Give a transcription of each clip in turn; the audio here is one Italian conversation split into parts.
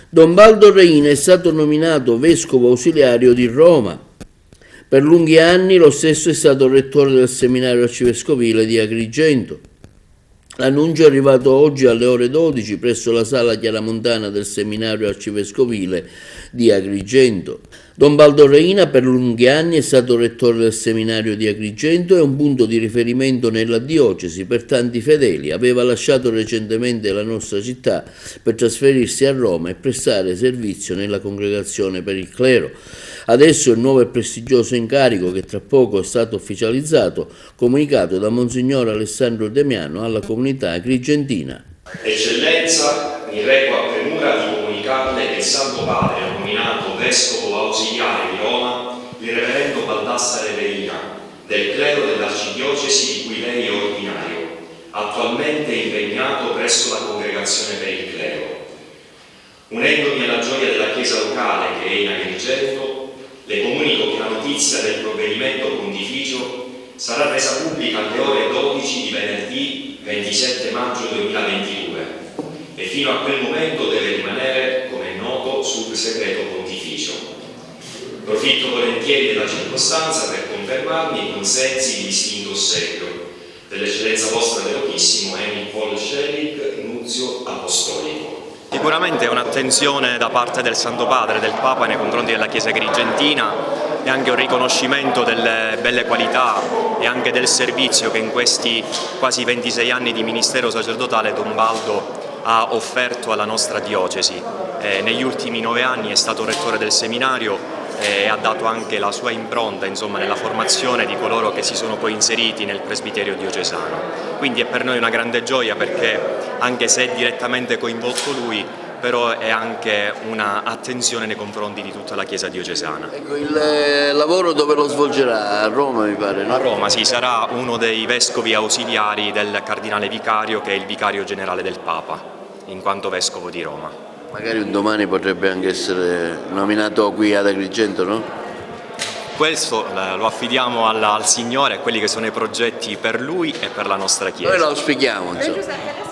Don Baldo Reina è stato nominato vescovo ausiliario di Roma. Per lunghi anni lo stesso è stato rettore del seminario arcivescovile di Agrigento. L'annuncio è arrivato oggi alle ore 12 presso la sala chiaramontana del seminario arcivescovile di Agrigento. Don Baldo Reina per lunghi anni è stato rettore del seminario di Agrigento e un punto di riferimento nella diocesi per tanti fedeli. Aveva lasciato recentemente la nostra città per trasferirsi a Roma e prestare servizio nella congregazione per il clero. Adesso il nuovo e prestigioso incarico, che tra poco è stato ufficializzato, comunicato da Monsignor Alessandro Demiano alla comunità agrigentina. Eccellenza, mi reco a premura di comunicarle che il Santo Padre ha nominato vescovo ausiliare di Roma il reverendo Baldassare Reina, del clero dell'arcidiocesi di cui lei è ordinario, attualmente impegnato presso la congregazione per il clero. Unendomi alla gioia della chiesa locale che è in Agrigento, le comunico che la notizia del provvedimento pontificio sarà resa pubblica alle ore 12 di venerdì 27 maggio 2022 e fino a quel momento deve rimanere, come è noto, sul segreto pontificio. Profitto volentieri della circostanza per confermarmi i consensi di distinto ossequio dell'Eccellenza vostra Velocissimo Emil Paul Schelik, nunzio apostolico. Sicuramente è un'attenzione da parte del Santo Padre, del Papa nei confronti della Chiesa agrigentina e anche un riconoscimento delle belle qualità e anche del servizio che in questi quasi 26 anni di ministero sacerdotale Don Baldo ha offerto alla nostra diocesi. Negli ultimi 9 anni è stato rettore del seminario e ha dato anche la sua impronta, insomma, nella formazione di coloro che si sono poi inseriti nel presbiterio diocesano. Quindi è per noi una grande gioia perché, anche se è direttamente coinvolto lui, però è anche una attenzione nei confronti di tutta la Chiesa diocesana. Ecco, il lavoro dove lo svolgerà? A Roma, mi pare, no? A Roma, sì, sarà uno dei vescovi ausiliari del cardinale vicario, che è il vicario generale del Papa, in quanto vescovo di Roma. Magari un domani potrebbe anche essere nominato qui ad Agrigento, no? Questo lo affidiamo al Signore, a quelli che sono i progetti per lui e per la nostra Chiesa. Noi lo auspichiamo, insomma.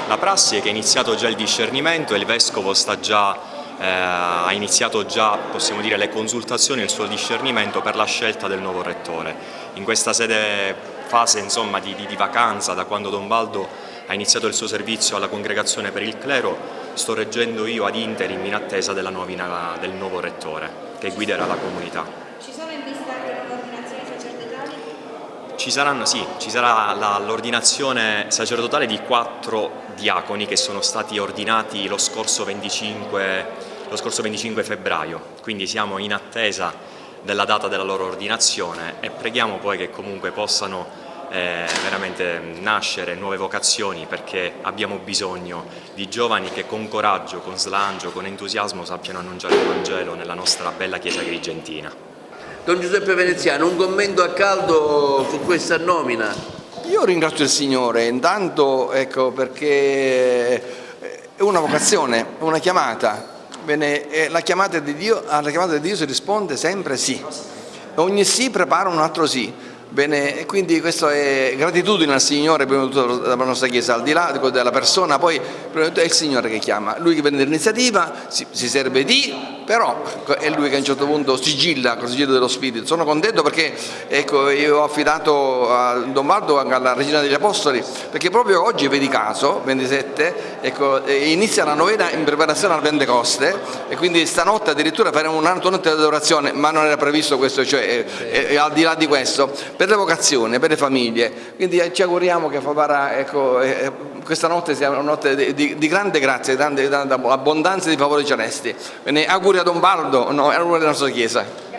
La prassi è che è iniziato già il discernimento e il Vescovo ha iniziato già, possiamo dire, le consultazioni e il suo discernimento per la scelta del nuovo Rettore. In questa fase insomma, di vacanza, da quando Don Baldo ha iniziato il suo servizio alla Congregazione per il Clero, sto reggendo io ad interim in attesa della nomina del nuovo Rettore che guiderà la comunità. Ci sono in vista anche le ordinazioni sacerdotali? Ci sarà l'ordinazione sacerdotale di 4 diaconi che sono stati ordinati lo scorso 25 febbraio, quindi siamo in attesa della data della loro ordinazione e preghiamo poi che comunque possano veramente nascere nuove vocazioni, perché abbiamo bisogno di giovani che con coraggio, con slancio, con entusiasmo sappiano annunciare il Vangelo nella nostra bella Chiesa agrigentina. Don Giuseppe Veneziano, un commento a caldo su questa nomina? Io ringrazio il Signore, intanto ecco, perché è una vocazione, una chiamata. Bene, alla chiamata di Dio si risponde sempre sì. Ogni sì prepara un altro sì. Bene, e quindi questo è gratitudine al Signore prima di tutto della nostra Chiesa, al di là della persona, poi prima di tutto è il Signore che chiama, Lui che prende l'iniziativa, si serve di, però è Lui che a un certo punto sigilla con il sigillo dello Spirito. Sono contento perché ecco, io ho affidato a Don Baldo, alla Regina degli Apostoli, perché proprio oggi, vedi caso, 27, ecco, inizia la novena in preparazione al Pentecoste e quindi stanotte addirittura faremo un'altra notte di adorazione, ma non era previsto questo, cioè al di là di questo, per le vocazioni, per le famiglie, quindi ci auguriamo che ecco, questa notte sia una notte di grande grazia, di grande abbondanza di favori celesti. Bene, auguri a Don Baldo, no, auguri alla nostra Chiesa.